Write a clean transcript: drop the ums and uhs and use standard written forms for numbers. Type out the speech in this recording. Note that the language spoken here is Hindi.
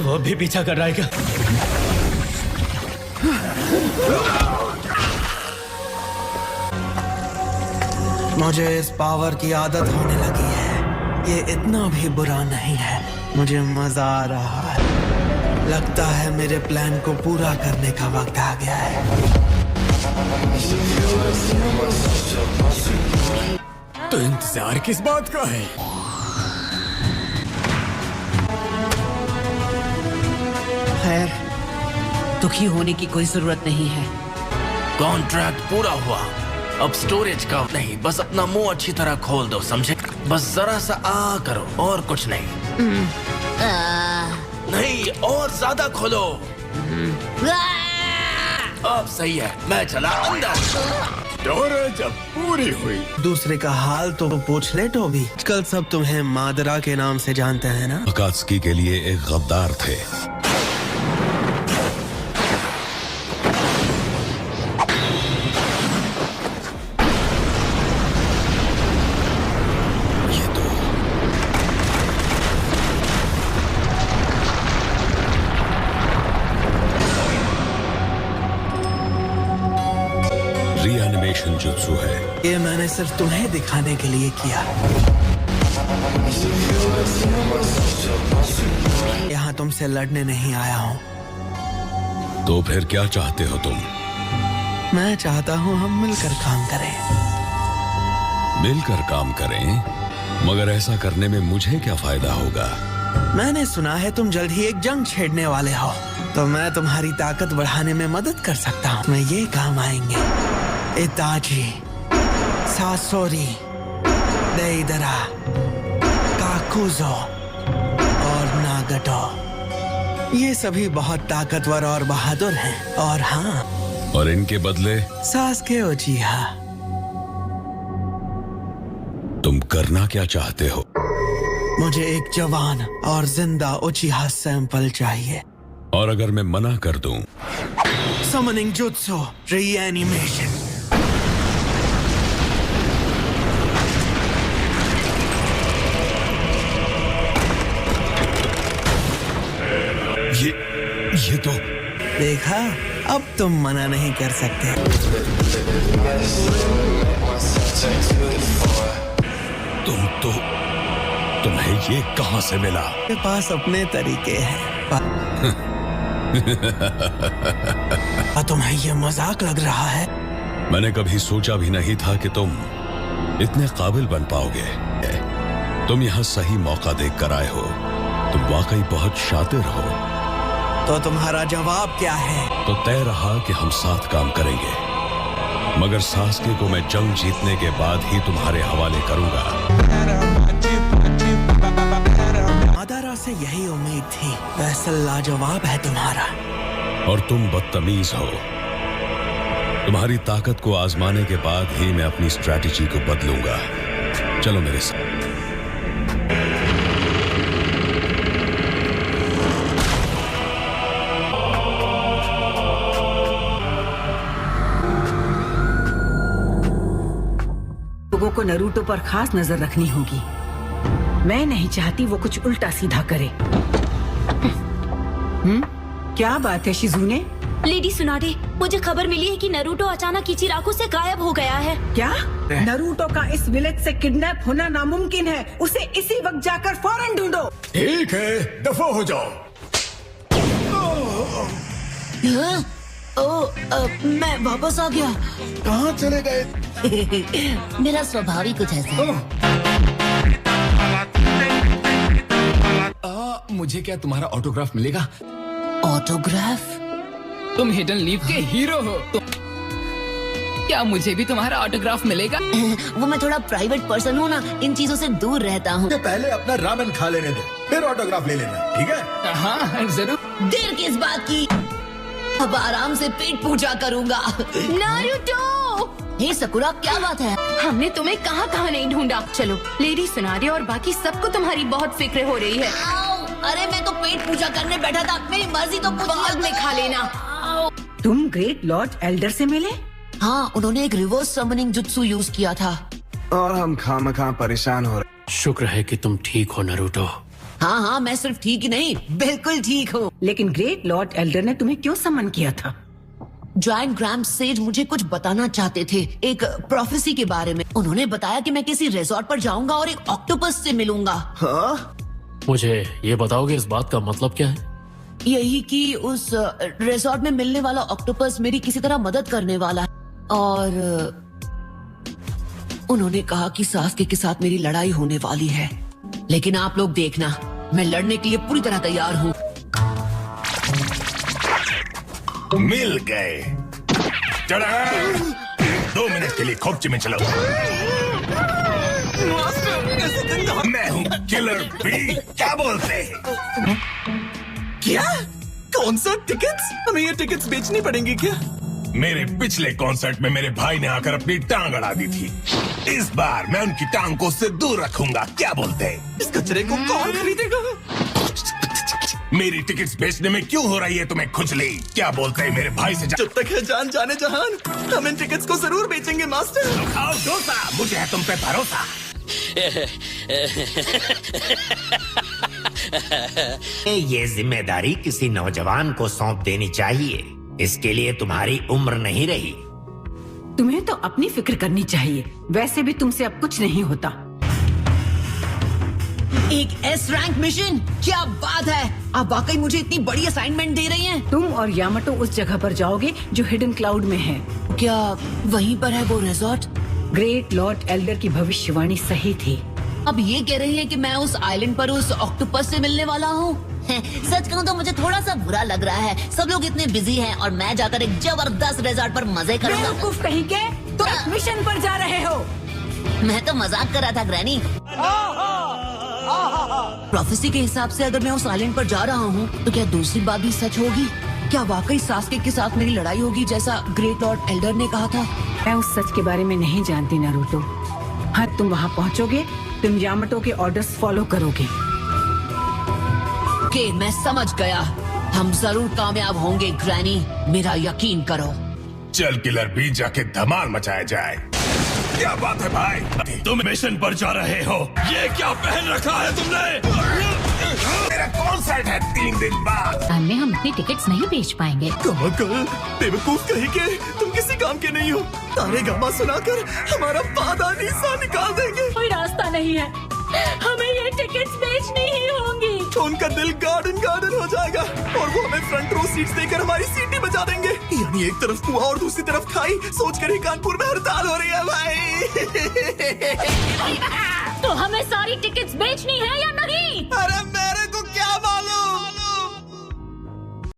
वो भी पीछा कर रहा है क्या? मुझे इस पावर की आदत होने लगी है। ये इतना भी बुरा नहीं है। मुझे मजा आ रहा है। लगता है मेरे प्लान को पूरा करने का वक्त आ गया है। तो इंतजार किस बात का है? खैर, दुखी होने की कोई जरूरत नहीं है। कॉन्ट्रैक्ट पूरा हुआ। अब स्टोरेज का नहीं, बस अपना मुंह अच्छी तरह खोल दो, समझे? बस जरा सा करो और कुछ नहीं। नहीं, और ज्यादा खोलो। अब सही है, मैं चला अंदर। स्टोरेज अब पूरी हुई। दूसरे का हाल तो पूछ ले टोबी। कल सब तुम्हें मादरा के नाम से जानते हैं ना? अकात्सुकी के लिए एक गद्दार थे। रीएनिमेशन जुत्सु है। ये मैंने सिर्फ तुम्हें दिखाने के लिए किया। यहाँ तुमसे लड़ने नहीं आया हूँ। तो फिर क्या चाहते हो तुम? मैं चाहता हूँ हम मिलकर काम करें। मिलकर काम करें? मगर ऐसा करने में मुझे क्या फायदा होगा? मैंने सुना है तुम जल्द ही एक जंग छेड़ने वाले हो, तो मैं तुम्हारी ताकत बढ़ाने में मदद कर सकता हूँ। मैं ये काम आएंगे इताची, सासोरी, देइदरा, काकुजो और नागटो। ये सभी बहुत ताकतवर और बहादुर हैं। और हाँ, और इनके बदले सासके उचिहा। तुम करना क्या चाहते हो? मुझे एक जवान और जिंदा उचिहा सैंपल चाहिए। और अगर मैं मना कर दूं? Summoning jutsu reanimation. ये तो देखा, अब तुम मना नहीं कर सकते। तुम्हें ये कहां से मिला? मेरे पास अपने तरीके हैं। तुम्हें ये मजाक लग रहा है? मैंने कभी सोचा भी नहीं था कि तुम इतने काबिल बन पाओगे। तुम यहाँ सही मौका देख कर आए हो। तुम वाकई बहुत शातिर हो। तो तुम्हारा जवाब क्या है? तो तय रहा कि हम साथ काम करेंगे, मगर सासके को मैं जंग जीतने के बाद ही तुम्हारे हवाले करूंगा। मादारा से यही उम्मीद थी। फैसल लाजवाब है तुम्हारा। और तुम बदतमीज हो। तुम्हारी ताकत को आजमाने के बाद ही मैं अपनी स्ट्रैटेजी को बदलूंगा। चलो मेरे साथ। लोगों को नरूटो पर खास नजर रखनी होगी। मैं नहीं चाहती वो कुछ उल्टा सीधा करे। क्या बात है शिजुने? लेडी सुनाडे, मुझे खबर मिली है कि नरूटो अचानक इचिराको से गायब हो गया है। क्या? नरूटो का इस विलेज से किडनैप होना नामुमकिन है। उसे इसी वक्त जाकर फौरन ढूंढो। ठीक है, दफा हो जाओ। मैं वापस आ गया। कहाँ चले गए? मेरा स्वभाव ही कुछ ऐसा है। मुझे क्या तुम्हारा ऑटोग्राफ मिलेगा? ऑटोग्राफ? तुम हिडन लीफ के हीरो हो, तो क्या मुझे भी तुम्हारा ऑटोग्राफ मिलेगा? वो मैं थोड़ा प्राइवेट पर्सन हूँ ना, इन चीजों से दूर रहता हूँ। पहले अपना रामेन खा लेने दो, फिर ऑटोग्राफ ले लेना, ठीक है? हाँ जरूर। देर किस बात की? अब आराम से पेट पूजा करूँगा। नारुतो! हे सकुरा, क्या बात है? हमने तुम्हें कहाँ कहाँ नहीं ढूंढा। चलो, लेडी सुनाडे और बाकी सबको तुम्हारी बहुत फिक्र हो रही है। अरे मैं तो पेट पूजा करने बैठा था, मेरी मर्जी तो बाद में खा लेना। तुम ग्रेट लॉर्ड एल्डर से मिले? हाँ, उन्होंने एक रिवर्स समनिंग जुत्सु यूज किया था। और हम खामखा परेशान हो रहे। शुक्र है कि तुम ठीक हो नरूटो। हाँ हाँ, मैं सिर्फ ठीक ही नहीं, बिल्कुल ठीक हूँ। लेकिन ग्रेट लॉर्ड एल्डर ने तुम्हें क्यों समन किया था? जॉइंट ग्रैंड सेज मुझे कुछ बताना चाहते थे, एक प्रोफेसी के बारे में। उन्होंने बताया कि मैं किसी रिजॉर्ट पर जाऊंगा और एक ऑक्टोपस से मिलूंगा। मुझे ये बताओगे इस बात का मतलब क्या है? यही कि उस रिजॉर्ट में मिलने वाला ऑक्टोपस मेरी किसी तरह मदद करने वाला है, और उन्होंने कहा कि सास्के के साथ मेरी लड़ाई होने वाली है। लेकिन आप लोग देखना, मैं लड़ने के लिए पूरी तरह तैयार हूँ। मिल गए। चढ़ा 2 मिनट के लिए खोपचे में चलो। मैं हूँ किलर बी। क्या बोलते हैं? क्या? Concert tickets? हमें ये टिकट्स बेचनी पड़ेंगी क्या? मेरे पिछले कॉन्सर्ट में मेरे भाई ने आकर अपनी टांग अड़ा दी थी। इस बार मैं उनकी टांग को उससे दूर रखूंगा। क्या बोलते हैं? इस कचरे को कौन खरीदेगा? मेरी टिकट्स बेचने में क्यों हो रही है तुम्हें खुजली? क्या बोलते हैं मेरे भाई से? जब तक है जान जाने जहान, हम इन टिकट्स को जरूर बेचेंगे मास्टर। तो खाओ डोसा, मुझे है तुम पे भरोसा। ये जिम्मेदारी किसी नौजवान को सौंप देनी चाहिए। इसके लिए तुम्हारी उम्र नहीं रही। तुम्हें तो अपनी फिक्र करनी चाहिए। वैसे भी तुमसे अब कुछ नहीं होता। एक एस रैंक मिशन, क्या बात है! आप वाकई मुझे इतनी बड़ी असाइनमेंट दे रही हैं। तुम और यामाटो उस जगह पर जाओगे जो हिडन क्लाउड में है। क्या वहीं पर है वो रिजॉर्ट? ग्रेट लॉर्ड एल्डर की भविष्यवाणी सही थी। अब ये कह रही है कि मैं उस आइलैंड पर उस ऑक्टोपस से मिलने वाला हूँ। सच कहूँ तो मुझे थोड़ा सा बुरा लग रहा है। सब लोग इतने बिजी हैं और मैं जाकर एक जबरदस्त रिजॉर्ट पर मजे करूंगा। बेवकूफ कहीं के, तुम एक मिशन पर जा रहे हो। मैं तो मजाक कर रहा था ग्रैनी। प्रोफेसी के हिसाब से अगर मैं उस आइलैंड पर जा रहा हूँ तो क्या दूसरी बात भी सच होगी? क्या वाकई सास्के के साथ मेरी लड़ाई होगी जैसा ग्रेट लॉर्ड एल्डर ने कहा था? मैं उस सच के बारे में नहीं जानती नारुतो। हाँ, तुम वहाँ पहुँचोगे, तुम यामाटो के ऑर्डर्स फॉलो करोगे। ओके, मैं समझ गया। हम जरूर कामयाब होंगे ग्रैनी, मेरा यकीन करो। चल किलर बी, जाके धमाल मचाया जाए। क्या बात है भाई? तुम मिशन पर जा रहे हो? ये क्या पहन रखा है तुमने? मेरा कॉन्सर्ट है 3 दिन बाद। में हम अपनी टिकट्स नहीं बेच पाएंगे। कमाल, बेवकूफ कहीं के, तुम किसी काम के नहीं हो। तारे गामा सुनाकर हमारा पादा नीसा निकाल देंगे। कोई रास्ता नहीं है, हमें ये टिकट्स बेचनी ही होंगी। तो उनका दिल गार्डन गार्डन हो जाएगा और वो हमें फ्रंट रो सीट्स देकर हमारी सीटें बजा देंगे। यानी एक तरफ कुआं और दूसरी तरफ खाई, सोचकर ही कानपुर में हड़ताल हो रही है भाई। तो हमें सारी टिकट्स बेचनी है या नहीं? अरे